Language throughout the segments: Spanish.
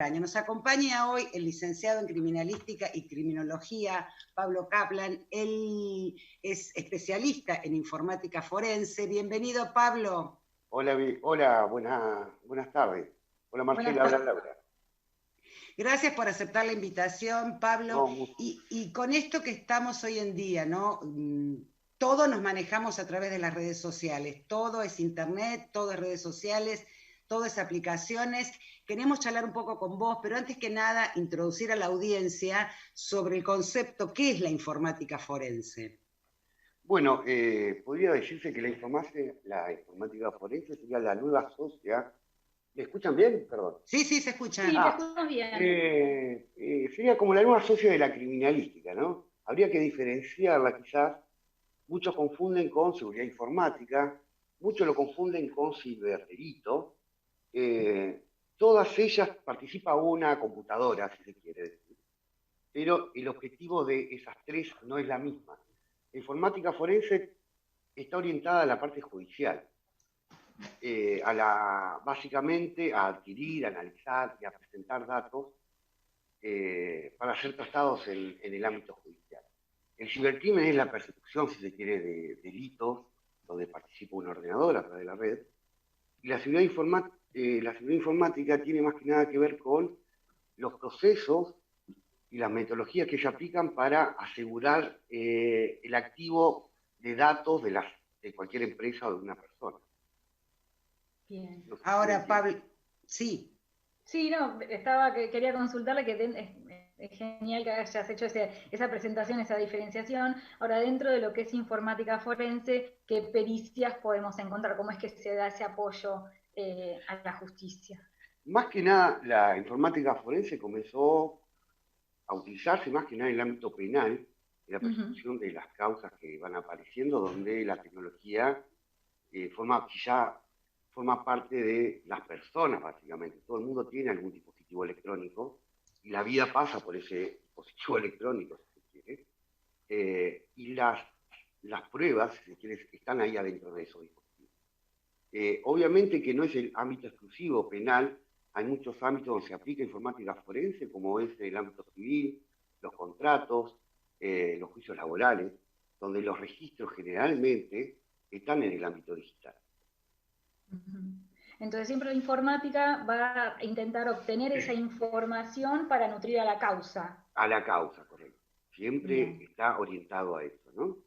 año. Nos acompaña hoy el licenciado en Criminalística y Criminología, Pablo Kaplan. Él es especialista en informática forense. Bienvenido, Pablo. Hola, buenas tardes. Hola Marcela, habla Laura. Gracias por aceptar la invitación, Pablo. No, Y con esto que estamos hoy en día, ¿no? Todo nos manejamos a través de las redes sociales. Todo es internet, todo es redes sociales, todo es aplicaciones. Queremos charlar un poco con vos, pero antes que nada, introducir a la audiencia sobre el concepto, ¿qué es la informática forense? bueno, podría decirse que la informática forense sería la nueva socia. ¿Me escuchan bien? Perdón. Sí, sí, se escucha. Sí, te escuchamos bien. Sería como la nueva socia de la criminalística, ¿no? Habría que diferenciarla quizás. Muchos confunden con seguridad informática, muchos lo confunden con ciberdelito. Todas ellas participa una computadora, si se quiere decir, pero el objetivo de esas tres no es la misma. La informática forense está orientada a la parte judicial, básicamente a adquirir, analizar y a presentar datos para ser tratados en el ámbito judicial. El cibercrimen es la persecución, si se quiere, de delitos donde participa un ordenador a través de la red. Y la seguridad informática tiene más que nada que ver con los procesos y las metodologías que se aplican para asegurar el activo de datos de cualquier empresa o de una persona. Bien. No sé Ahora, Pablo, sí. Sí, no, quería consultarle es genial que hayas hecho esa presentación, esa diferenciación. Ahora, dentro de lo que es informática forense, ¿qué pericias podemos encontrar? ¿Cómo es que se da ese apoyo a la justicia? Más que nada, la informática forense comenzó a utilizarse más que nada en el ámbito penal, en la persecución de las causas que van apareciendo, donde la tecnología forma parte de las personas, básicamente. Todo el mundo tiene algún dispositivo electrónico y la vida pasa por ese dispositivo electrónico, si se quiere. Y las pruebas, si se quiere, están ahí adentro de esos dispositivos. Obviamente que no es el ámbito exclusivo penal, hay muchos ámbitos donde se aplica informática forense, como es el ámbito civil, los contratos, los juicios laborales, donde los registros generalmente están en el ámbito digital. Entonces siempre la informática va a intentar obtener esa información para nutrir a la causa. A la causa, correcto. Siempre Bien. está orientado a eso, ¿no?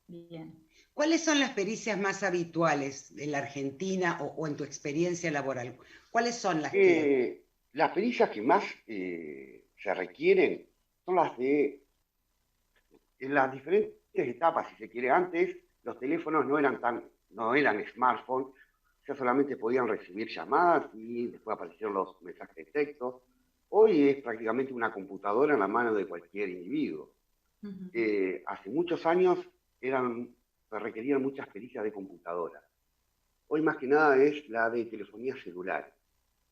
Bien. ¿Cuáles son las pericias más habituales en la Argentina o en tu experiencia laboral? ¿Cuáles son las que...? Las pericias que más se requieren son las de en las diferentes etapas, si se quiere. Antes los teléfonos no eran smartphones, ya solamente podían recibir llamadas y después aparecieron los mensajes de texto. Hoy es prácticamente una computadora en la mano de cualquier individuo. Hace muchos años se requerían muchas pericias de computadora. Hoy más que nada es la de telefonía celular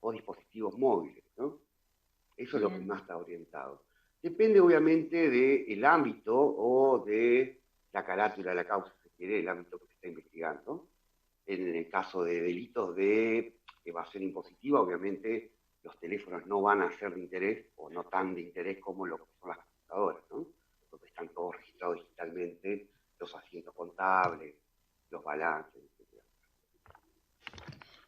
o dispositivos móviles, ¿no? Eso es lo que más está orientado. Depende obviamente del ámbito o de la carátula de la causa, si se quiere, el ámbito que se está investigando. En el caso de delitos de evasión impositiva, obviamente los teléfonos no van a ser de interés o no tan de interés como lo que son las computadoras, ¿no? Porque están todos registrados digitalmente, los asientos contables, los balances, etc.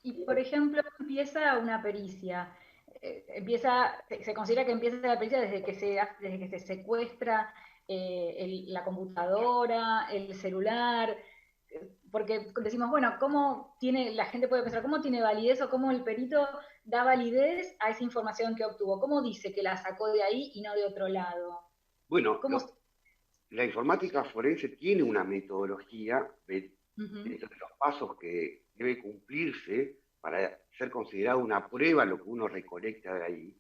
Y por ejemplo, empieza una pericia. Se considera que empieza la pericia desde que se secuestra la computadora, el celular, porque decimos, bueno, la gente puede pensar, ¿cómo tiene validez o cómo el perito da validez a esa información que obtuvo? ¿Cómo dice que la sacó de ahí y no de otro lado? Bueno, la informática forense tiene una metodología de los pasos que debe cumplirse para ser considerado una prueba lo que uno recolecta de ahí.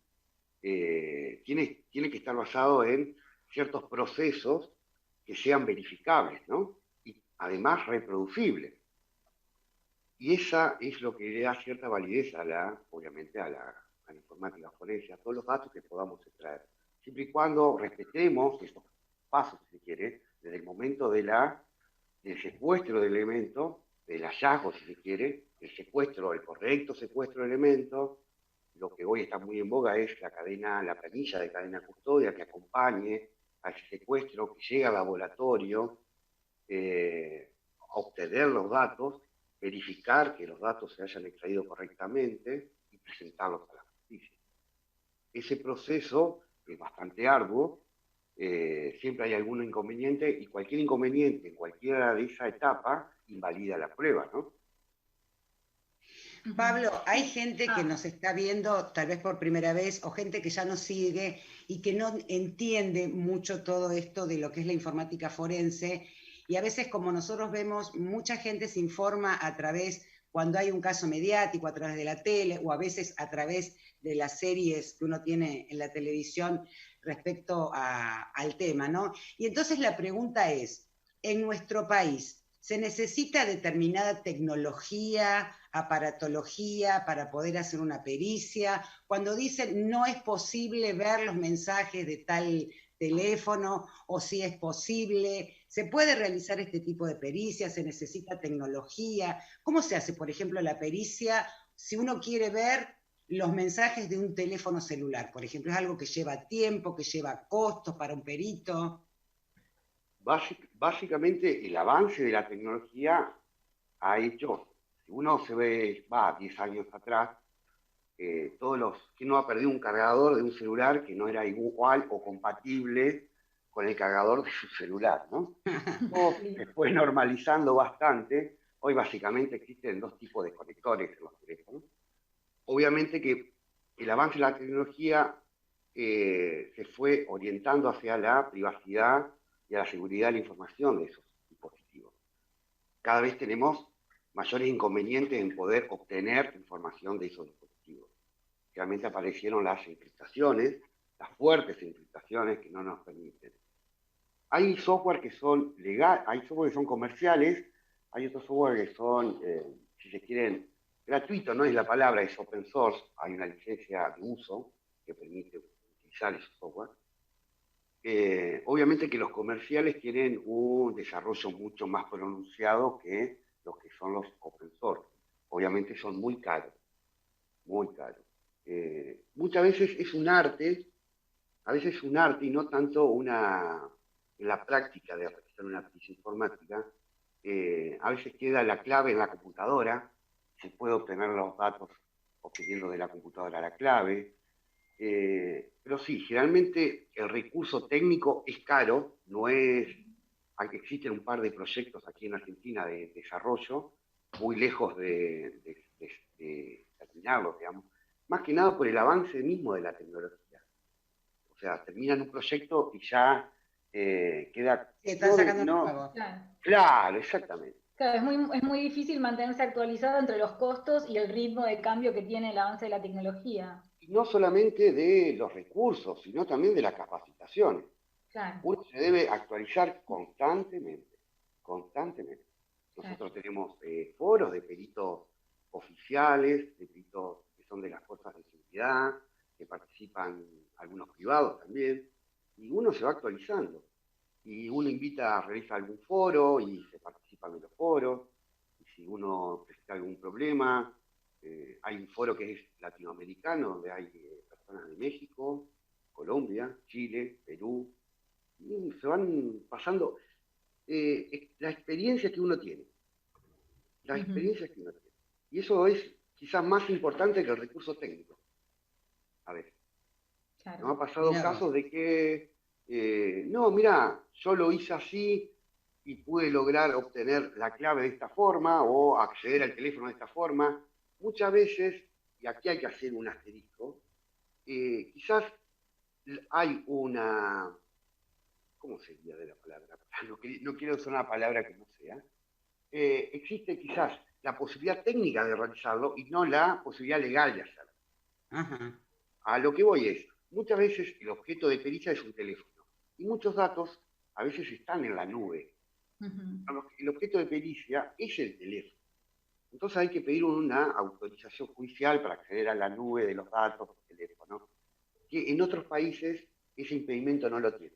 Tiene que estar basado en ciertos procesos que sean verificables, ¿no? Y además reproducibles. Y esa es lo que le da cierta validez obviamente a la informática forense, a todos los datos que podamos extraer. Siempre y cuando respetemos esos pasos, si se quiere, desde el momento del secuestro del elemento, del hallazgo, si se quiere, el correcto secuestro del elemento, lo que hoy está muy en boga es la planilla de cadena custodia que acompañe a ese secuestro, que llegue al laboratorio, a obtener los datos, verificar que los datos se hayan extraído correctamente y presentarlos a la justicia. Ese proceso es bastante arduo, siempre hay algún inconveniente y cualquier inconveniente en cualquiera de esa etapa invalida la prueba, ¿no? Pablo, hay gente que nos está viendo tal vez por primera vez o gente que ya nos sigue y que no entiende mucho todo esto de lo que es la informática forense y a veces como nosotros vemos, mucha gente se informa a través, cuando hay un caso mediático, a través de la tele o a veces a través de las series que uno tiene en la televisión respecto al tema, ¿no? Y entonces la pregunta es, en nuestro país, ¿se necesita determinada tecnología, aparatología para poder hacer una pericia? Cuando dicen no es posible ver los mensajes de tal teléfono o si es posible, ¿se puede realizar este tipo de pericia? ¿Se necesita tecnología? ¿Cómo se hace, por ejemplo, la pericia si uno quiere ver los mensajes de un teléfono celular? Por ejemplo, es algo que lleva tiempo, que lleva costos para un perito. Básicamente, el avance de la tecnología ha hecho, si uno va 10 años atrás, ¿quién no ha perdido un cargador de un celular que no era igual o compatible con el cargador de su celular, ¿no? Todo se fue normalizando bastante. Hoy básicamente existen dos tipos de conectores en los teléfonos. Obviamente que el avance de la tecnología se fue orientando hacia la privacidad y a la seguridad de la información de esos dispositivos. Cada vez tenemos mayores inconvenientes en poder obtener información de esos dispositivos. Realmente aparecieron las encriptaciones, las fuertes encriptaciones que no nos permiten. Hay software que son legales, hay software que son comerciales, hay otros software que son, si se quieren, gratuito, no es la palabra, es open source, hay una licencia de uso que permite utilizar esos software. Obviamente que los comerciales tienen un desarrollo mucho más pronunciado que los que son los open source. Obviamente son muy caros, muy caros. Muchas veces es un arte, a veces es un arte y no tanto en la práctica de realizar una pericia informática. A veces queda la clave en la computadora, se puede obtener los datos obteniendo de la computadora la clave. Pero sí, generalmente el recurso técnico es caro, no es, existen un par de proyectos aquí en Argentina de desarrollo, muy lejos de terminarlos, digamos, más que nada por el avance mismo de la tecnología. O sea, terminan un proyecto y ya queda... Están sacando un nuevo. Claro, exactamente. Claro, es muy difícil mantenerse actualizado entre los costos y el ritmo de cambio que tiene el avance de la tecnología. Y no solamente de los recursos, sino también de las capacitaciones. Claro. Uno se debe actualizar constantemente, constantemente. Nosotros Claro. tenemos foros de peritos oficiales, de peritos que son de las fuerzas de seguridad, que participan algunos privados también, y uno se va actualizando. Y uno invita a realizar algún foro y se participa en los foros, y si uno presenta algún problema, hay un foro que es latinoamericano, donde hay personas de México, Colombia, Chile, Perú, y se van pasando la experiencia que uno tiene. La experiencia que uno tiene. Y eso es quizás más importante que el recurso técnico. A ver. Claro. Nos ha pasado casos de que, no, mira, yo lo hice así y pude lograr obtener la clave de esta forma o acceder al teléfono de esta forma. Muchas veces, y aquí hay que hacer un asterisco, quizás hay una... ¿Cómo sería de la palabra? No quiero usar una palabra que no sea. Existe quizás la posibilidad técnica de realizarlo y no la posibilidad legal de hacerlo. Ajá. A lo que voy es, muchas veces el objeto de pericia es un teléfono y muchos datos a veces están en la nube. El objeto de pericia es el teléfono. Entonces hay que pedir una autorización judicial para acceder a la nube de los datos del teléfono, que en otros países ese impedimento no lo tiene.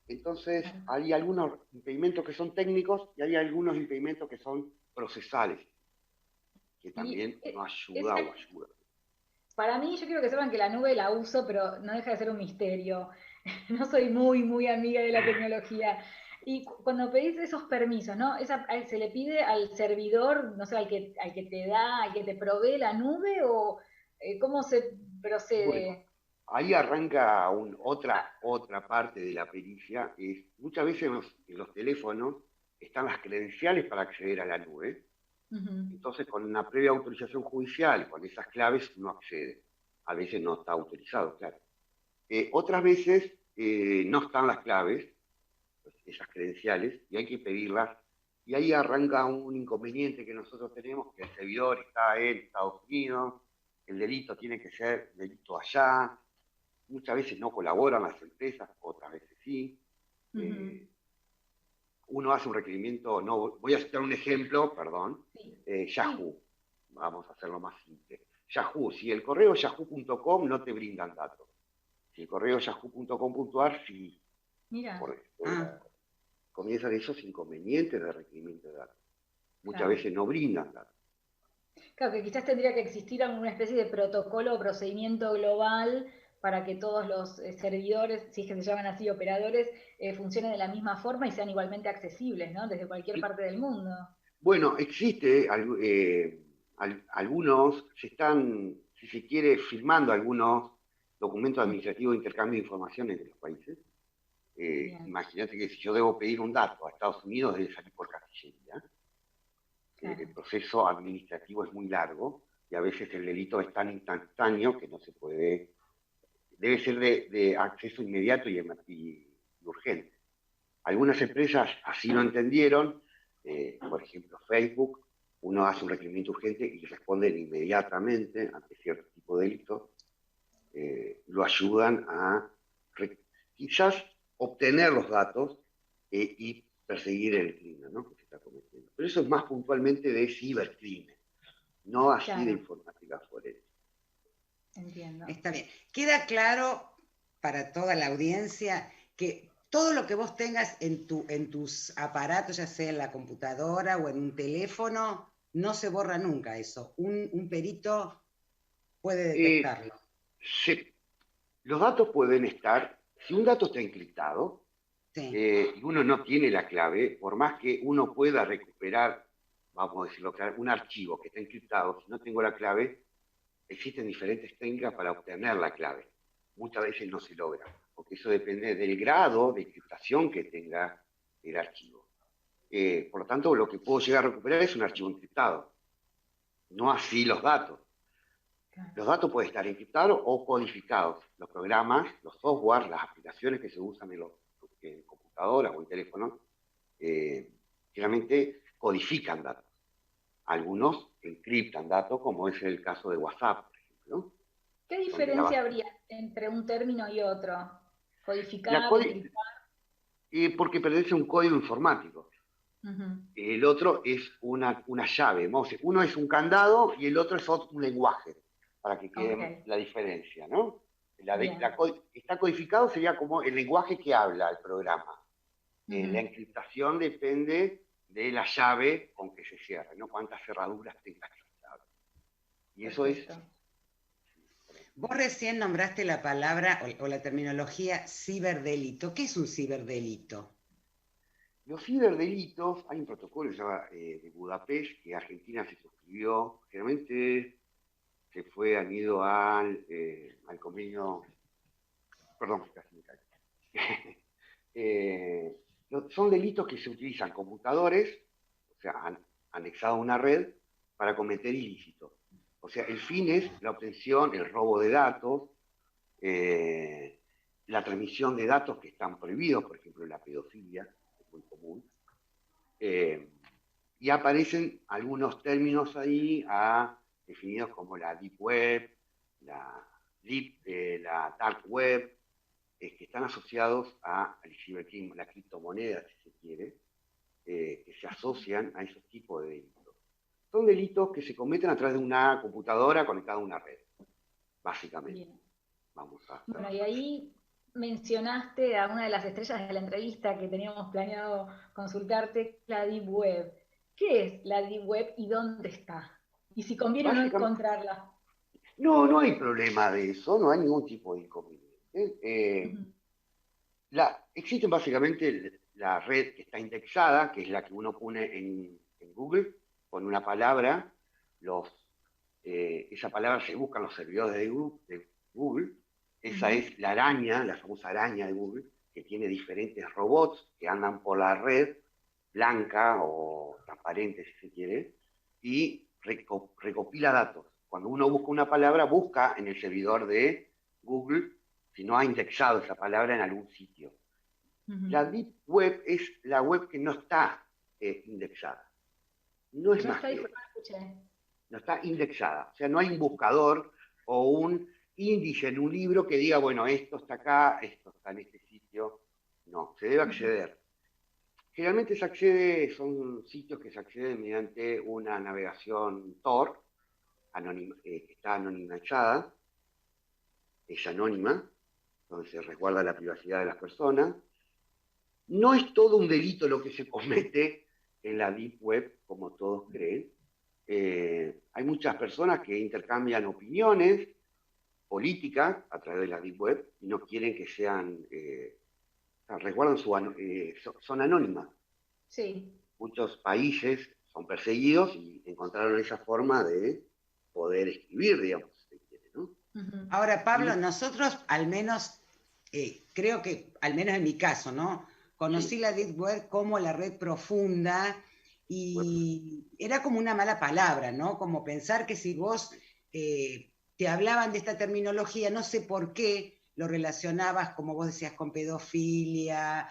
Entonces, hay algunos impedimentos que son técnicos y hay algunos impedimentos que son procesales, que también nos ayuda o ayuda. para mí, yo quiero que sepan que la nube la uso, pero no deja de ser un misterio. No soy muy, muy amiga de la tecnología. Y cuando pedís esos permisos, ¿no? ¿Se le pide al servidor, no sé, al que te da, al que te provee la nube, o cómo se Bueno, procede? ahí arranca otra parte de la pericia, es muchas veces en los teléfonos están las credenciales para acceder a la nube. Ujú. Entonces, con una previa autorización judicial, con esas claves, uno accede. A veces no está autorizado, claro. Otras veces no están las claves, esas credenciales, y hay que pedirlas. Y ahí arranca un inconveniente que nosotros tenemos, que el servidor está en Estados Unidos, el delito tiene que ser delito allá, muchas veces no colaboran las empresas, otras veces sí. Ujú. Eh, Uno hace un requerimiento, no, voy a citar un ejemplo, perdón, Sí, sí, Yahoo, vamos a hacerlo más simple. Yahoo, si el correo yahoo.com no te brindan datos. Si el correo yahoo.com.ar, sí, mira, Ah, comienzan esos inconvenientes de requerimiento de datos. Muchas claro. veces no brindan datos. Claro, que quizás tendría que existir alguna especie de protocolo o procedimiento global para que todos los servidores, si es que se llaman así operadores, funcionen de la misma forma y sean igualmente accesibles, ¿no? Desde cualquier parte del mundo. Bueno, existe algunos, se están, si se quiere, firmando algunos documentos Mm. administrativos de intercambio de información entre los países. Bien, Imagínate que si yo debo pedir un dato a Estados Unidos, debe salir por Cancillería. El claro. proceso administrativo es muy largo y a veces el delito es tan instantáneo que no se puede, debe ser de acceso inmediato y urgente. Algunas empresas así lo entendieron, por ejemplo Facebook, uno hace un requerimiento urgente y responden inmediatamente ante cierto tipo de delito, lo ayudan a quizás obtener los datos y perseguir el crimen, ¿no?, que se está cometiendo. Pero eso es más puntualmente de cibercrimen, no así de Claro, informática forense. entiendo. está bien. Queda claro para toda la audiencia que todo lo que vos tengas en tus aparatos, ya sea en la computadora o en un teléfono, no se borra nunca eso. Un perito puede Eh, detectarlo. se, los datos pueden estar, si un dato está encriptado, Sí. y uno no tiene la clave, por más que uno pueda recuperar, vamos a decirlo claro, un archivo que está encriptado, si no tengo la clave, existen diferentes técnicas para obtener la clave. Muchas veces no se logra, porque eso depende del grado de encriptación que tenga el archivo. Por lo tanto, lo que puedo llegar a recuperar es un archivo encriptado, no así los datos. Claro. Los datos pueden estar encriptados o codificados. Los programas, los software, las aplicaciones que se usan en computadoras o en teléfonos, generalmente codifican datos. Algunos encriptan datos, como es el caso de WhatsApp, por ejemplo, ¿no? ¿Qué Donde la, diferencia habría entre un término y otro? la Codificar, codi- encriptar. porque pertenece a un código informático. Ujú. El otro es una llave. Uno es un candado y el otro es un lenguaje, para que Ok, quede la diferencia, ¿no? bien. Está codificado, sería como el lenguaje que habla el programa. La Ujú. encriptación depende de la llave con que se cierre, ¿no? Cuántas cerraduras tenga esa llave. Y eso es. Perfecto. Vos recién nombraste la palabra o la terminología ciberdelito. ¿Qué es un ciberdelito? Los ciberdelitos, hay un protocolo de Budapest que Argentina se suscribió, generalmente se fue unido al convenio, perdón, casi me caí. Eh, Son delitos que se utilizan computadores, o sea, anexados a una red, para cometer ilícitos. O sea, el fin es la obtención, el robo de datos, eh, la transmisión de datos que están prohibidos, por ejemplo, la pedofilia, es muy común. Eh, y aparecen algunos términos ahí definidos como la Deep Web, la Dark Web, que están asociados al cibercrimen, la criptomoneda, si se quiere, que se asocian a esos tipos de delitos. Son delitos que se cometen a través de una computadora conectada a una red, básicamente. Bien. Vamos a hacer. Bueno, y ahí mencionaste a una de las estrellas de la entrevista que teníamos planeado consultarte, la Deep Web. ¿Qué es la Deep Web y dónde está? Y si conviene o no Básicamente, encontrarla. No, no hay problema de eso, no hay ningún tipo de inconveniente. Ujú, Existe básicamente la red que está indexada, que es la que uno pone en Google, con una palabra, esa palabra se busca en los servidores de Google. Esa ujú, es la araña, la famosa araña de Google, que tiene diferentes robots que andan por la red, blanca o transparente si se quiere, y recopila datos. Cuando uno busca una palabra, busca en el servidor de Google si no ha indexado esa palabra en algún sitio. ujú. La Deep Web es la web que no está indexada. No es No más está que disponible, escuché. no está indexada. O sea, no hay un buscador o un índice en un libro que diga, bueno, esto está acá, esto está en este sitio. No, se debe Ujú, acceder. Generalmente son sitios que se acceden mediante una navegación Tor, que está anonimizada, es anónima, donde se resguarda la privacidad de las personas. No es todo un delito lo que se comete en la Deep Web, como todos creen. Hay muchas personas que intercambian opiniones políticas a través de la Deep Web y no quieren que resguardan son anónimas. sí. Muchos países son perseguidos y encontraron esa forma de poder escribir, digamos, si se quiere, ¿no? Ujú, Ahora, Pablo, Y nosotros al menos, creo que, al menos en mi caso, ¿no? Conocí sí, la Deep Web como la red profunda y era como una mala palabra, ¿no? Como pensar que si vos te hablaban de esta terminología, no sé por qué lo relacionabas, como vos decías, con pedofilia,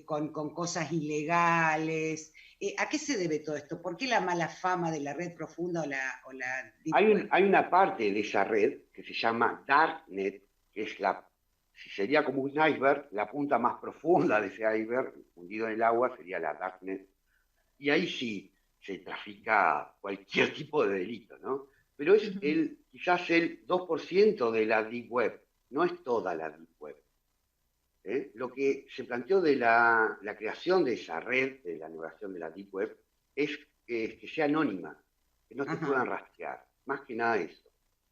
con cosas ilegales. ¿A qué se debe todo esto? ¿Por qué la mala fama de la red profunda o la Deep Web? hay una parte de esa red que se llama Darknet, que es si sería como un iceberg, la punta más profunda de ese iceberg, hundido en el agua, sería la Darknet. Y ahí sí se trafica cualquier tipo de delito, ¿no? Pero es ujú. quizás el 2% de la Deep Web, no es toda la Deep Web. Lo que se planteó de la creación de esa red, de la navegación de la Deep Web, es que sea anónima, que no te Ajá. puedan rastrear, más que nada eso.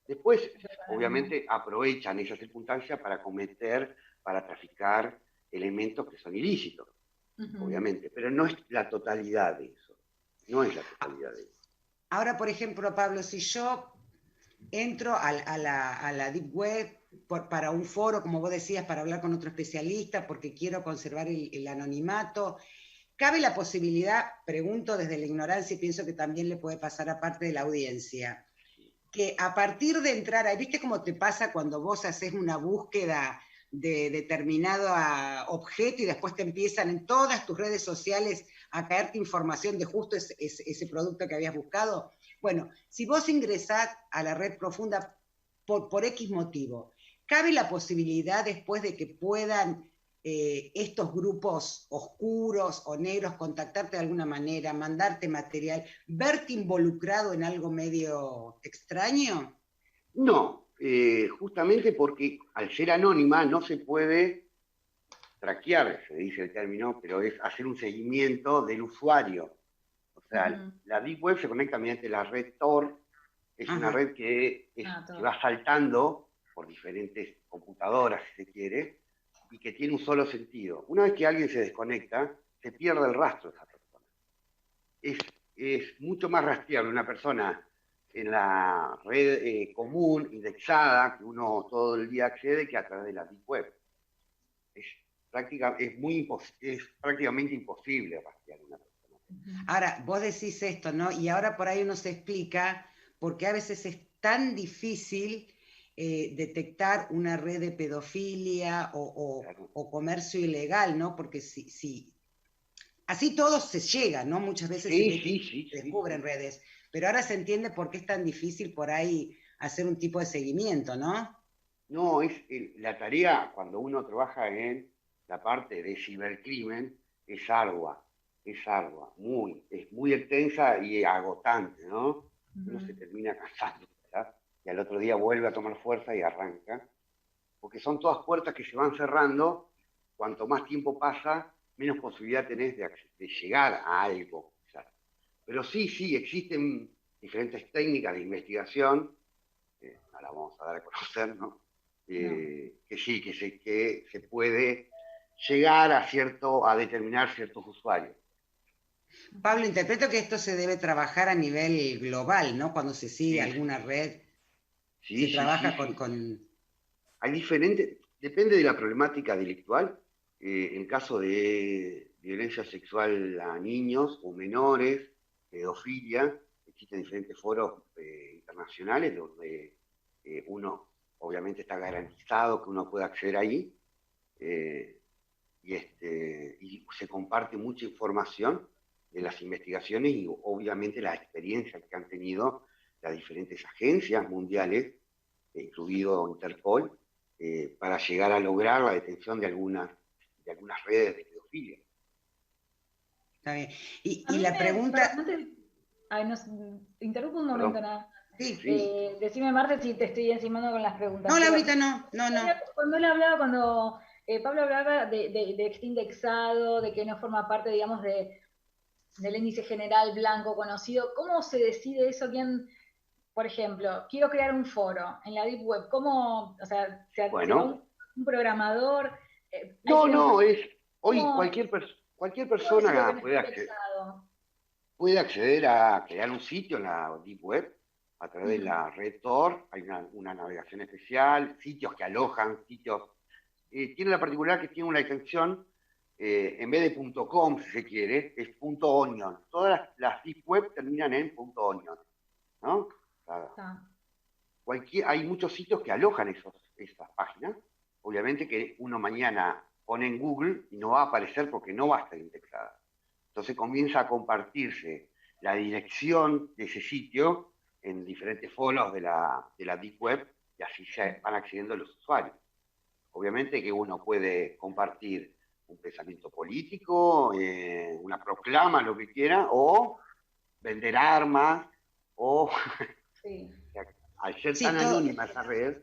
Después, Eso para mí. obviamente, aprovechan esa circunstancia para traficar elementos que son ilícitos, Ujú. obviamente, pero no es la totalidad de eso, no es la totalidad de eso. Ahora, por ejemplo, Pablo, si yo entro a la Deep Web para un foro, como vos decías, para hablar con otro especialista, porque quiero conservar el anonimato, ¿cabe la posibilidad, pregunto desde la ignorancia y pienso que también le puede pasar a parte de la audiencia, que a partir de entrar ahí, ¿viste cómo te pasa cuando vos haces una búsqueda de determinado objeto y después te empiezan en todas tus redes sociales a caerte información de justo ese producto que habías buscado? Bueno, si vos ingresás a la red profunda por X motivo, ¿cabe la posibilidad después de que puedan estos grupos oscuros o negros contactarte de alguna manera, mandarte material, verte involucrado en algo medio extraño? No, justamente porque al ser anónima no se puede traquear, se dice el término, pero es hacer un seguimiento del usuario. O sea, Ujú. la Deep Web se conecta mediante la red Tor, es una Ajá. red Ah, que todo. va saltando por diferentes computadoras, si se quiere, y que tiene un solo sentido. Una vez que alguien se desconecta, se pierde el rastro de esa persona. Es, es mucho más rastreable una persona en la red común, indexada, que uno todo el día accede, que a través de la Deep Web. Es, es prácticamente imposible rastrear a una persona. Ujú. Ahora, vos decís esto, ¿no? Y ahora por ahí uno se explica por qué a veces es tan difícil detectar una red de pedofilia Claro. o comercio ilegal, ¿no? Porque si así todo se llega, ¿no? Muchas veces se Sí, ve que sí, sí, se sí, descubren sí. redes, pero ahora se entiende por qué es tan difícil por ahí hacer un tipo de seguimiento, ¿no? No, la tarea cuando uno trabaja en la parte de cibercrimen es ardua, es muy extensa y agotante, ¿no? Uno Ujú. se termina cansando, ¿verdad? Y al otro día vuelve a tomar fuerza y arranca, porque son todas puertas que se van cerrando, cuanto más tiempo pasa, menos posibilidad tenés de llegar a algo, quizás. Pero sí, sí, existen diferentes técnicas de investigación. la vamos a dar a conocer, ¿no? Que sí, que se puede llegar a determinar ciertos usuarios. Pablo, interpreto que esto se debe trabajar a nivel global, ¿no? Cuando se sigue Sí, alguna red, se sí, sí, sí, trabaja sí. con... Hay diferentes, depende de la problemática delictual. En caso de violencia sexual a niños o menores, pedofilia, existen diferentes foros internacionales donde uno obviamente está garantizado que uno puede acceder ahí, eh, y se comparte mucha información de las investigaciones y obviamente las experiencias que han tenido las diferentes agencias mundiales, incluido Interpol, para llegar a lograr la detención de algunas redes de pedofilia. Está bien. A Y mí la perdón, pregunta... ay, no, interrumpo un momento Perdón. nada más. Sí. Decime, Marce, si te estoy encimando con las No, preguntas, pero Laurita, no, no, no. cuando Pablo hablaba de este indexado, de que no forma parte, digamos, del índice general blanco conocido, ¿cómo se decide eso? ¿Quién, por ejemplo, quiero crear un foro en la Deep Web? ¿Cómo, o sea, se va Bueno, un programador? ¿Hay que no, hoy ¿Cómo, cualquier cómo decido que persona no está indexado? puede acceder a crear un sitio en la Deep Web a través de Ujú, la red Tor. Hay una navegación especial, sitios que alojan, sitios. Tiene la particularidad que tiene una extensión, en vez de .com, si se quiere, es .onion. Todas las Deep Web terminan en .onion, ¿no? O sea, está. hay muchos sitios que alojan esas páginas. Obviamente que uno mañana pone en Google y no va a aparecer porque no va a estar indexada. Entonces comienza a compartirse la dirección de ese sitio en diferentes foros de la Deep Web y así se van accediendo los usuarios. Obviamente que uno puede compartir un pensamiento político, una proclama, lo que quiera, o vender armas, o Sí. al ser Sí, tan anónima esa red.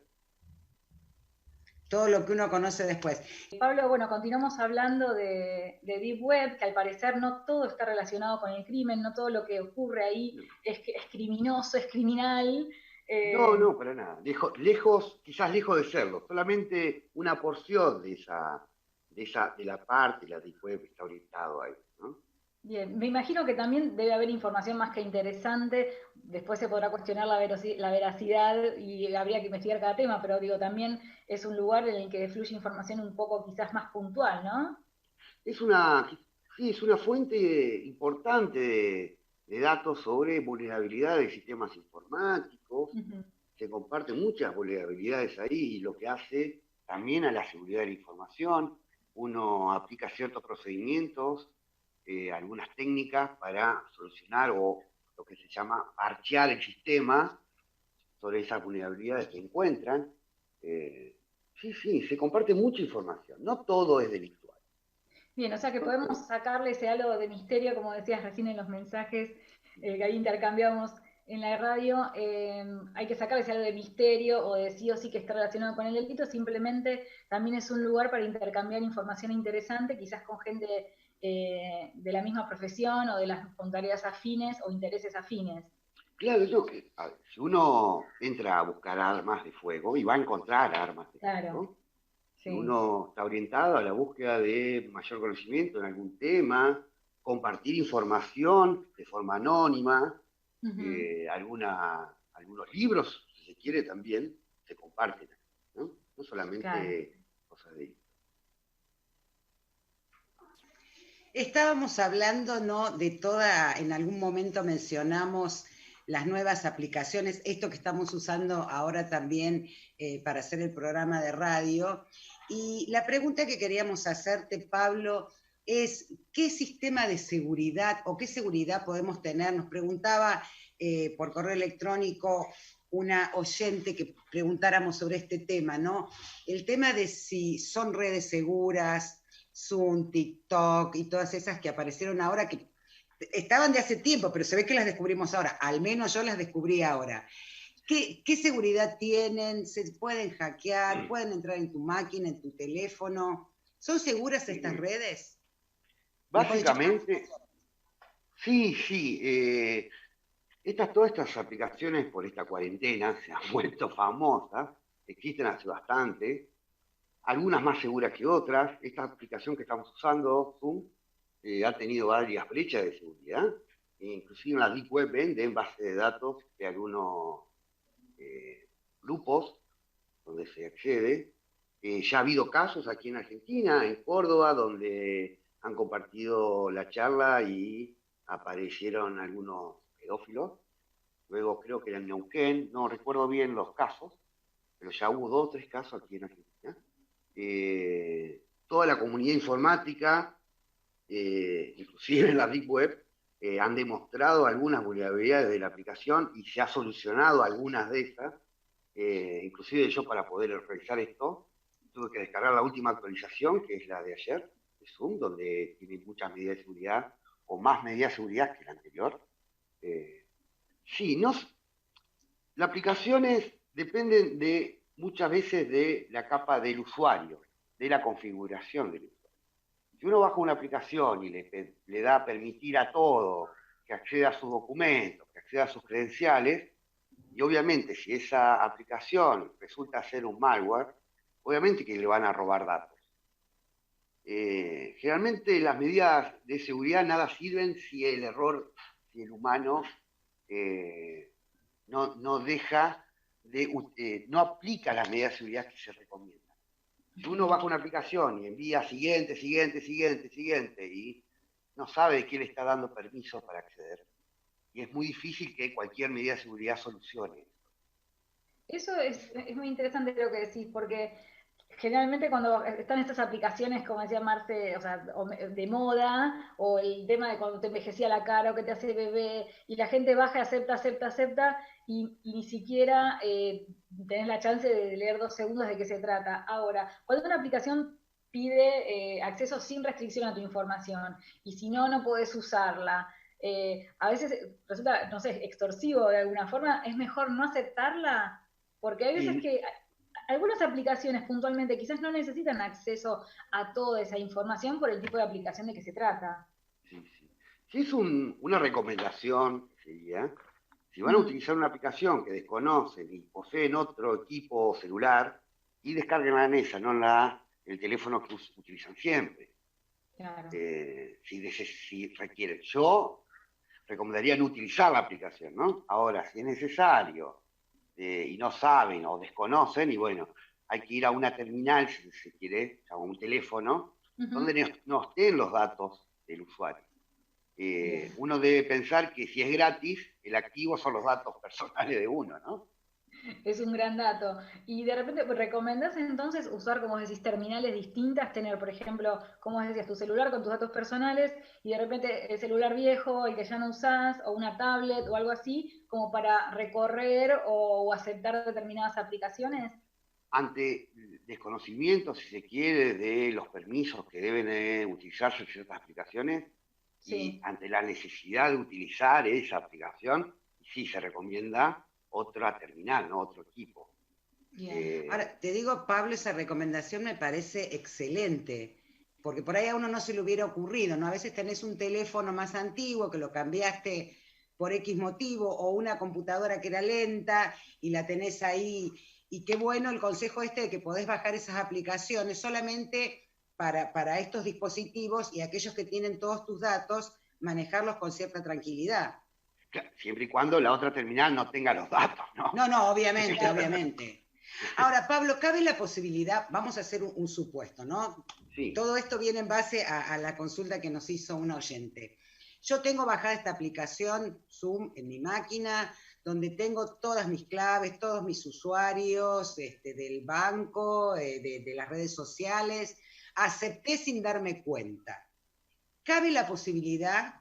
todo lo que uno conoce después. Pablo, bueno, continuamos hablando de Deep Web, que al parecer no todo está relacionado con el crimen, no todo lo que ocurre ahí es criminoso, es criminal. No, Eh, no, para nada. Lejos, quizás lejos de serlo. Solamente una porción de la parte, la Deep Web está orientado ahí, ¿no? Bien, me imagino que también debe haber información más que interesante, después se podrá cuestionar la veracidad y habría que investigar cada tema, pero digo, también es un lugar en el que fluye información un poco quizás más puntual, ¿no? Es una, sí, es una fuente importante de datos sobre vulnerabilidad de sistemas informáticos. Ujú. Se comparten muchas vulnerabilidades ahí y lo que hace también a la seguridad de la información. Uno aplica ciertos procedimientos, algunas técnicas para solucionar o lo que se llama parchear el sistema sobre esas vulnerabilidades que encuentran. Sí, sí, se comparte mucha información. No todo es delictual. Bien, o sea que No podemos todo. sacarle ese halo de misterio, como decías recién en los mensajes que ahí intercambiamos en la radio, hay que sacarle ese halo de misterio o sí que está relacionado con el delito, simplemente también es un lugar para intercambiar información interesante, quizás con gente de la misma profesión o con tareas afines o intereses afines. Claro, si uno entra a buscar armas de fuego y va a encontrar armas de Claro, fuego, si sí. uno está orientado a la búsqueda de mayor conocimiento en algún tema, compartir información de forma anónima, Ujú, algunos libros, si se quiere, también se comparten, ¿no? No claro. solamente cosas de... Estábamos hablando, ¿no? De toda, en algún momento mencionamos las nuevas aplicaciones, esto que estamos usando ahora también para hacer el programa de radio. Y la pregunta que queríamos hacerte, Pablo, es ¿qué sistema de seguridad o qué seguridad podemos tener? Nos preguntaba por correo electrónico una oyente que preguntáramos sobre este tema, ¿no? El tema de si son redes seguras, Zoom, TikTok y todas esas que aparecieron ahora, que estaban de hace tiempo, pero se ve que las descubrimos ahora, al menos yo las descubrí ahora. ¿Qué seguridad tienen? ¿Se pueden hackear? ¿Pueden entrar en tu máquina, en tu teléfono? ¿Son seguras estas redes? Mejor dicho, Básicamente, sí, sí. Todas estas aplicaciones por esta cuarentena se han vuelto famosas, existen hace bastante, algunas más seguras que otras. Esta aplicación que estamos usando, Zoom, ha tenido varias brechas de seguridad. Inclusive en la Deep Web venden bases de datos de algunos grupos donde se accede. Ya ha habido casos aquí en Argentina, en Córdoba, donde han compartido la charla y aparecieron algunos pedófilos. Luego creo que era en Neuquén, no recuerdo bien los casos, pero ya hubo 2 o 3 casos aquí en Argentina. Toda la comunidad informática, inclusive en la Deep Web, han demostrado algunas vulnerabilidades de la aplicación y se ha solucionado algunas de esas. Inclusive yo, para poder realizar esto, tuve que descargar la última actualización, que es la de ayer, de Zoom, donde tiene muchas medidas de seguridad, o más medidas de seguridad que la anterior. Sí, no, las aplicaciones dependen muchas veces de la capa del usuario, de la configuración del usuario. Si uno baja una aplicación y le da a permitir a todo que acceda a sus documentos, que acceda a sus credenciales, y obviamente si esa aplicación resulta ser un malware, obviamente que le van a robar datos. Generalmente las medidas de seguridad nada sirven si el error, si el humano no deja no aplica las medidas de seguridad que se recomiendan. Si uno baja una aplicación y envía siguiente, y no sabe de quién le está dando permiso para acceder, y es muy difícil que cualquier medida de seguridad solucione. Eso es muy interesante lo que decís, porque generalmente cuando están estas aplicaciones, como decía Marce, o sea, de moda, o el tema de cuando te envejecía la cara o que te hace bebé, y la gente baja, acepta, y ni siquiera tenés la chance de leer 2 segundos de qué se trata. Ahora, cuando una aplicación pide acceso sin restricción a tu información, y si no, no podés usarla, a veces resulta, no sé, extorsivo de alguna forma, es mejor no aceptarla, porque hay veces Y, que algunas aplicaciones puntualmente quizás no necesitan acceso a toda esa información por el tipo de aplicación de que se trata. sí, sí. Si es una recomendación, sería, si van a Mm, utilizar una aplicación que desconocen y poseen otro equipo celular, y descarguen en esa, no en el teléfono que utilizan siempre. claro. Si requieren. Yo recomendaría no utilizar la aplicación, ¿no? Ahora, si es necesario y no saben o desconocen, y bueno, hay que ir a una terminal, si se quiere, o a un teléfono, donde Ujú. no estén los datos del usuario. Bien. Uno debe pensar que si es gratis, el activo son los datos personales de uno, ¿no? Es un gran dato. Y de repente, pues, ¿recomendás entonces usar, como decís, terminales distintas? Tener, por ejemplo, como decías, tu celular con tus datos personales y de repente el celular viejo, el que ya no usás, o una tablet o algo así, como para recorrer o aceptar determinadas aplicaciones. Ante desconocimiento, si se quiere, de los permisos que deben utilizarse en ciertas aplicaciones, y Sí, ante la necesidad de utilizar esa aplicación, sí se recomienda otra terminal, ¿no? Otro equipo. bien. Eh, Ahora, te digo, Pablo, esa recomendación me parece excelente, porque por ahí a uno no se le hubiera ocurrido, ¿no? A veces tenés un teléfono más antiguo que lo cambiaste por X motivo, o una computadora que era lenta y la tenés ahí, y qué bueno el consejo este de que podés bajar esas aplicaciones solamente para estos dispositivos y aquellos que tienen todos tus datos, manejarlos con cierta tranquilidad. Siempre y cuando la otra terminal no tenga los datos, ¿no? No, no, obviamente, Claro. obviamente. Ahora, Pablo, cabe la posibilidad, vamos a hacer un supuesto, ¿no? Sí. Todo esto viene en base a la consulta que nos hizo un oyente. Yo tengo bajada esta aplicación Zoom en mi máquina, donde tengo todas mis claves, todos mis usuarios del banco, de las redes sociales. Acepté sin darme cuenta. ¿Cabe la posibilidad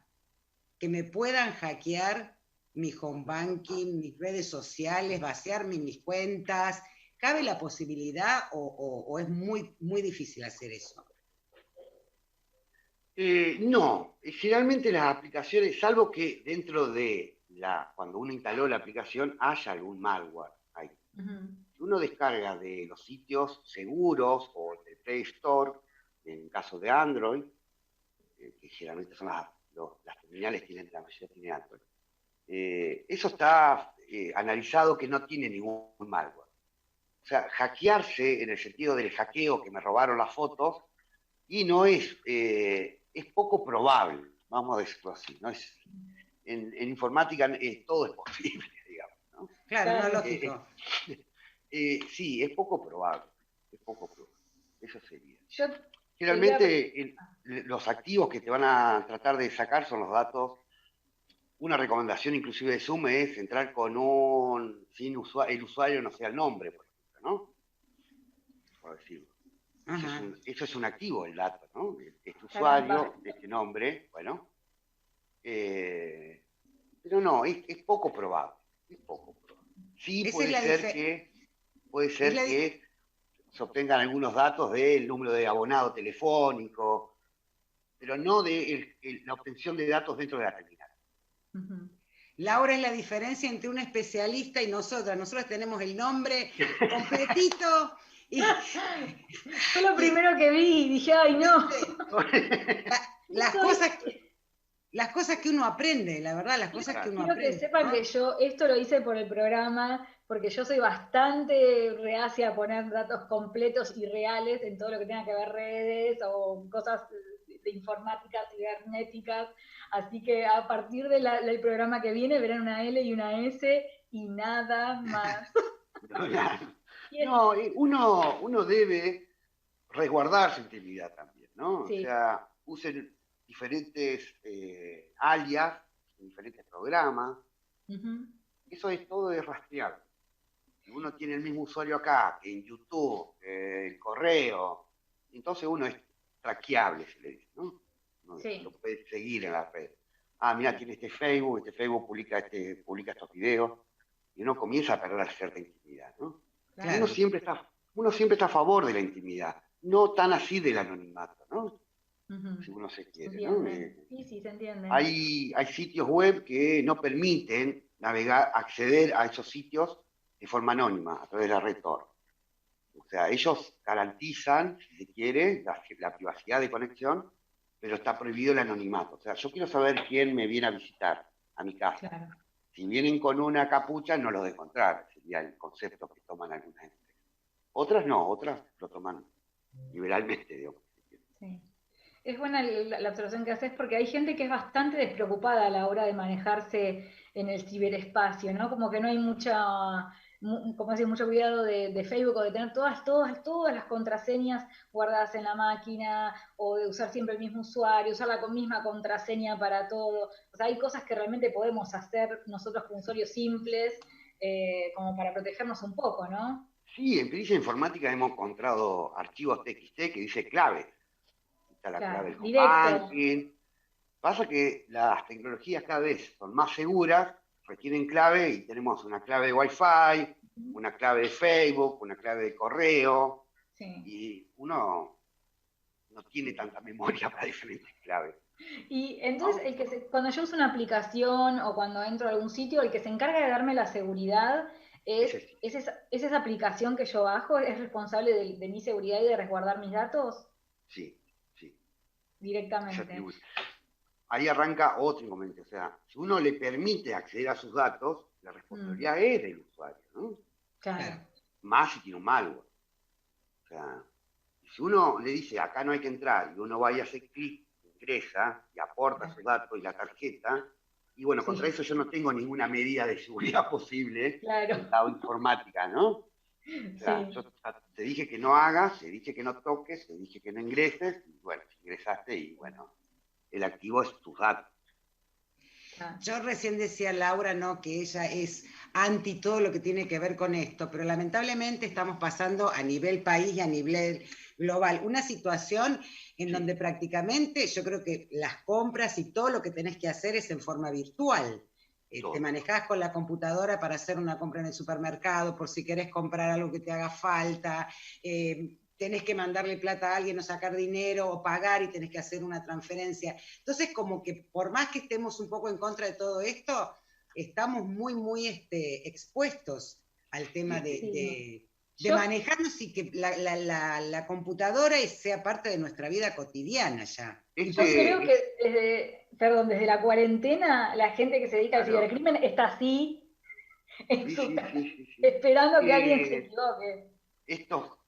que me puedan hackear mi home banking, mis redes sociales, vaciarme mis cuentas? ¿Cabe la posibilidad o es muy difícil hacer eso? No, generalmente las aplicaciones, salvo que dentro de cuando uno instaló la aplicación haya algún malware ahí. Ujú. Si uno descarga de los sitios seguros o del Play Store, en caso de Android, que generalmente son las terminales, la mayoría tiene Android. Eso está analizado que no tiene ningún malware. O sea, hackearse en el sentido del hackeo, que me robaron las fotos, y no es poco probable, vamos a decirlo así. ¿No? En informática todo es posible, digamos. ¿No? Claro, no, lógico. Sí, es poco probable. Es poco probable. Eso sería. Yo Generalmente los activos que te van a tratar de sacar son los datos. Una recomendación inclusive de Zoom es entrar con el usuario no sea el nombre, por ejemplo, ¿no? Por decirlo. Eso es un activo, el dato, ¿no? Este usuario, este nombre, bueno. Pero no, es poco probable. Es poco probable. Sí, puede ser que se obtengan algunos datos del número de abonado telefónico, pero no de la obtención de datos dentro de la terminal. Laura, es la diferencia entre un especialista y nosotras. Nosotros tenemos el nombre completito. Fue lo primero que vi y dije, ay, no. Las cosas que uno aprende, la verdad, las cosas que uno aprende. Quiero que sepan que yo esto lo hice por el programa, porque yo soy bastante reacia a poner datos completos y reales en todo lo que tenga que ver redes o cosas de informática, cibernéticas. Así que a partir del programa que viene verán una L y una S y nada más. No, uno debe resguardar su integridad también, ¿no? Sí. O sea, usen diferentes alias, diferentes programas. Eso es todo de rastrear. Si uno tiene el mismo usuario acá, que en YouTube, el correo, entonces uno es traqueable, se le dice, ¿no? Uno lo puede seguir en la red. Mira, tiene este Facebook publica estos videos, y uno comienza a perder cierta intimidad, ¿no? Claro. Uno siempre está a favor de la intimidad, no tan así del anonimato, ¿no? Si uno se quiere, ¿no? Sí, se entiende. Hay sitios web que no permiten acceder a esos sitios de forma anónima, a través de la red Tor. O sea, ellos garantizan, si se quiere, la privacidad de conexión, pero está prohibido el anonimato. O sea, yo quiero saber quién me viene a visitar a mi casa. Claro. Si vienen con una capucha, no los dejo entrar, sería el concepto que toman algunas empresas. Otras no, otras lo toman liberalmente, digamos. Sí. Es buena la observación que haces porque hay gente que es bastante despreocupada a la hora de manejarse en el ciberespacio, ¿no? Como que no hay mucho cuidado de Facebook o de tener todas las contraseñas guardadas en la máquina o de usar siempre el mismo usuario, usar la misma contraseña para todo. O sea, hay cosas que realmente podemos hacer nosotros con usuarios simples como para protegernos un poco, ¿no? Sí, en pericia informática hemos encontrado archivos TXT que dice clave. Está la clave del home banking. Pasa que las tecnologías cada vez son más seguras, requieren clave y tenemos una clave de Wi-Fi, una clave de Facebook, una clave de correo, y uno no tiene tanta memoria para diferentes claves. Y entonces, cuando yo uso una aplicación o cuando entro a algún sitio, el que se encarga de darme la seguridad ¿es esa aplicación que yo bajo? ¿Es responsable de mi seguridad y de resguardar mis datos? Sí. Directamente. Ahí arranca otro inconveniente. O sea, si uno le permite acceder a sus datos, la responsabilidad es del usuario, ¿no? Claro. Más si tiene un malware. O sea, si uno le dice acá no hay que entrar y uno va y hace clic, ingresa y aporta sus datos y la tarjeta, y bueno, contra eso yo no tengo ninguna medida de seguridad posible en la informática, ¿no? O sea, yo te dije que no hagas, te dije que no toques, te dije que no ingreses, y bueno, ingresaste y bueno, el activo es tus datos. Yo recién decía Laura, ¿no?, que ella es anti todo lo que tiene que ver con esto, pero lamentablemente estamos pasando a nivel país y a nivel global una situación en donde prácticamente yo creo que las compras y todo lo que tenés que hacer es en forma virtual. Te manejás con la computadora para hacer una compra en el supermercado, por si querés comprar algo que te haga falta, tenés que mandarle plata a alguien o sacar dinero o pagar y tenés que hacer una transferencia. Entonces, como que por más que estemos un poco en contra de todo esto, estamos muy, muy expuestos al tema de de manejarnos y que la computadora sea parte de nuestra vida cotidiana ya. Yo creo que desde la cuarentena, la gente que se dedica al cibercrimen está así, esperando que alguien se equivoque.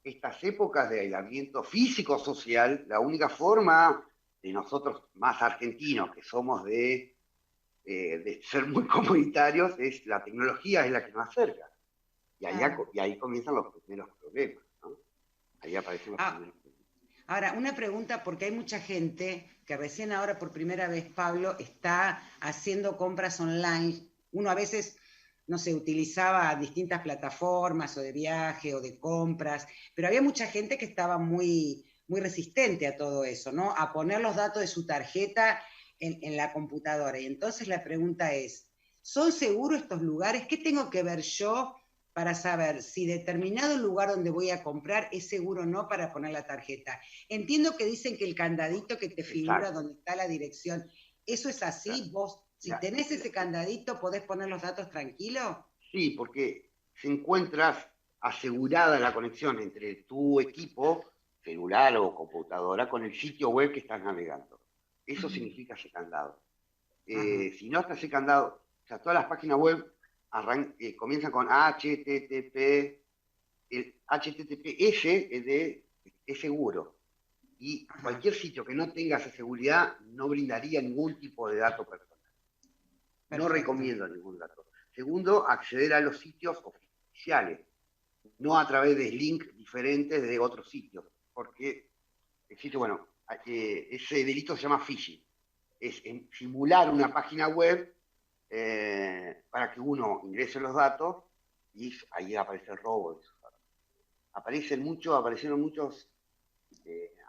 Estas épocas de aislamiento físico-social, la única forma de nosotros más argentinos, que somos de ser muy comunitarios, es la tecnología, es la que nos acerca. Y ahí comienzan los primeros problemas, ¿no? Ahí aparecen los primeros problemas. Ahora, una pregunta, porque hay mucha gente que recién ahora por primera vez, Pablo, está haciendo compras online. Uno a veces, no sé, utilizaba distintas plataformas o de viaje o de compras, pero había mucha gente que estaba muy, muy resistente a todo eso, ¿no? A poner los datos de su tarjeta en la computadora. Y entonces la pregunta es, ¿son seguros estos lugares? ¿Qué tengo que ver yo para saber si determinado lugar donde voy a comprar es seguro o no para poner la tarjeta? Entiendo que dicen que el candadito que te figura donde está la dirección, ¿eso es así? Claro. ¿Vos, si tenés ese candadito, podés poner los datos tranquilo? Sí, porque si encuentras asegurada la conexión entre tu equipo, celular o computadora, con el sitio web que estás navegando. Eso significa ese candado. Si no está ese candado, o sea, todas las páginas web comienzan con HTTP, el HTTPS es seguro. Y cualquier sitio que no tenga esa seguridad no brindaría ningún tipo de dato personal. No recomiendo ningún dato. Segundo, acceder a los sitios oficiales, no a través de links diferentes de otros sitios, porque existe, bueno, ese delito se llama phishing. Es simular una página web para que uno ingrese los datos y ahí aparece el robo de esos datos. Aparecieron muchos,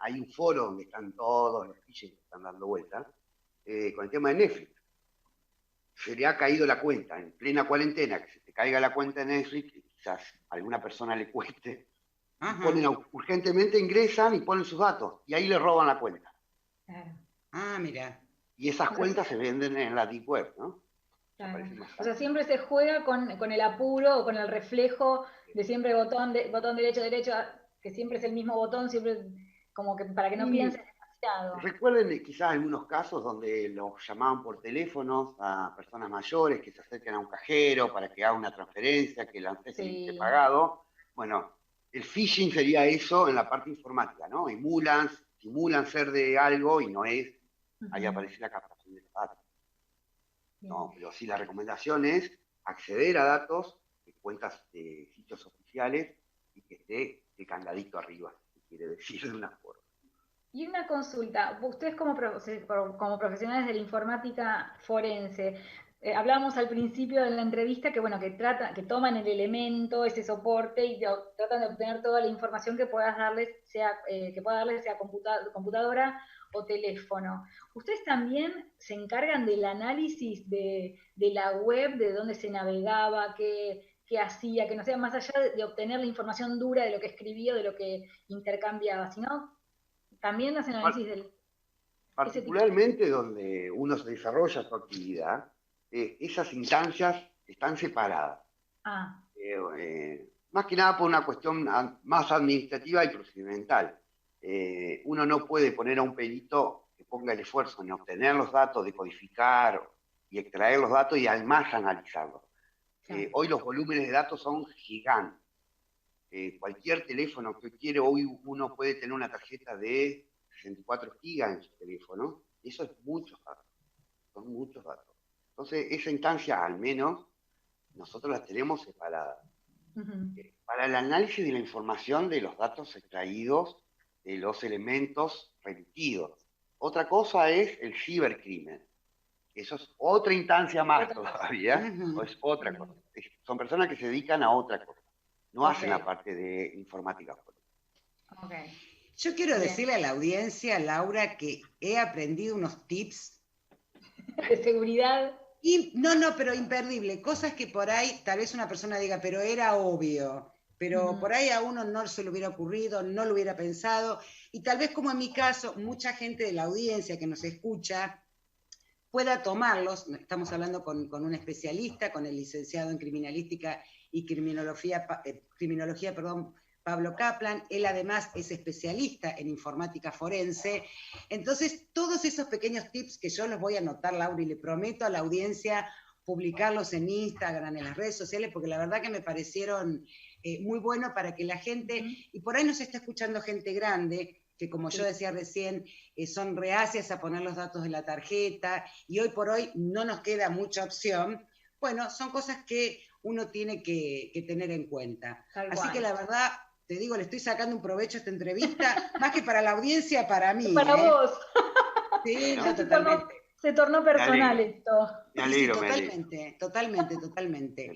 hay un foro donde están todos los phishing que están dando vueltas, con el tema de Netflix. Se le ha caído la cuenta en plena cuarentena, que se te caiga la cuenta de Netflix, que quizás a alguna persona le cueste, urgentemente ingresan y ponen sus datos, y ahí le roban la cuenta. Mira. Y esas cuentas se venden en la Deep Web, ¿no? Claro. O sea, siempre se juega con el apuro o con el reflejo de siempre botón derecho, que siempre es el mismo botón, siempre como que para que no pienses demasiado. Recuerden quizás algunos casos donde los llamaban por teléfonos a personas mayores que se acerquen a un cajero para que haga una transferencia, que el antecedente esté pagado. Bueno, el phishing sería eso en la parte informática, ¿no? Simulan ser de algo y no es. Ahí aparece la captación de los datos. No, pero sí, la recomendación es acceder a datos de cuentas de sitios oficiales y que esté el candadito arriba, si quiere decir de una forma. Y una consulta, ustedes como profesionales de la informática forense, hablábamos al principio de la entrevista que, bueno, que toman el elemento, ese soporte y tratan de obtener toda la información que pueda darles, sea computadora o teléfono. ¿Ustedes también se encargan del análisis de la web, de dónde se navegaba, qué hacía, que no sea más allá de obtener la información dura de lo que escribía, de lo que intercambiaba, sino también hacen análisis del... Particularmente donde uno se desarrolla su actividad, esas instancias están separadas. Más que nada por una cuestión más administrativa y procedimental. Uno no puede poner a un perito que ponga el esfuerzo en obtener los datos, decodificar y extraer los datos y además analizarlos. Hoy los volúmenes de datos son gigantes. Cualquier teléfono que quiere, hoy uno puede tener una tarjeta de 64 gigas en su teléfono. Eso es muchos datos. Son muchos datos. Entonces, esa instancia, al menos, nosotros la tenemos separada. Para el análisis de la información de los datos extraídos de los elementos remitidos. Otra cosa es el cibercrimen. Eso es otra instancia más todavía, o es otra cosa. Son personas que se dedican a otra cosa. No hacen la parte de informática. Yo quiero decirle a la audiencia, Laura, que he aprendido unos tips de seguridad. Pero imperdible. Cosas que por ahí tal vez una persona diga, pero era obvio. Pero por ahí a uno no se le hubiera ocurrido, no lo hubiera pensado. Y tal vez como en mi caso, mucha gente de la audiencia que nos escucha pueda tomarlos. Estamos hablando con un especialista, con el licenciado en criminalística y criminología, Pablo Kaplan. Él además es especialista en informática forense. Entonces, todos esos pequeños tips que yo los voy a anotar, Laura, y le prometo a la audiencia publicarlos en Instagram, en las redes sociales, porque la verdad que me parecieron muy buenos para que la gente, y por ahí nos está escuchando gente grande, que como yo decía recién, son reacias a poner los datos de la tarjeta, y hoy por hoy no nos queda mucha opción. Bueno, son cosas que uno tiene que tener en cuenta. Así que la verdad, te digo, le estoy sacando un provecho a esta entrevista, más que para la audiencia, para mí. Para vos. Sí, no, totalmente. Se tornó personal esto. Me alegro, Sí, totalmente.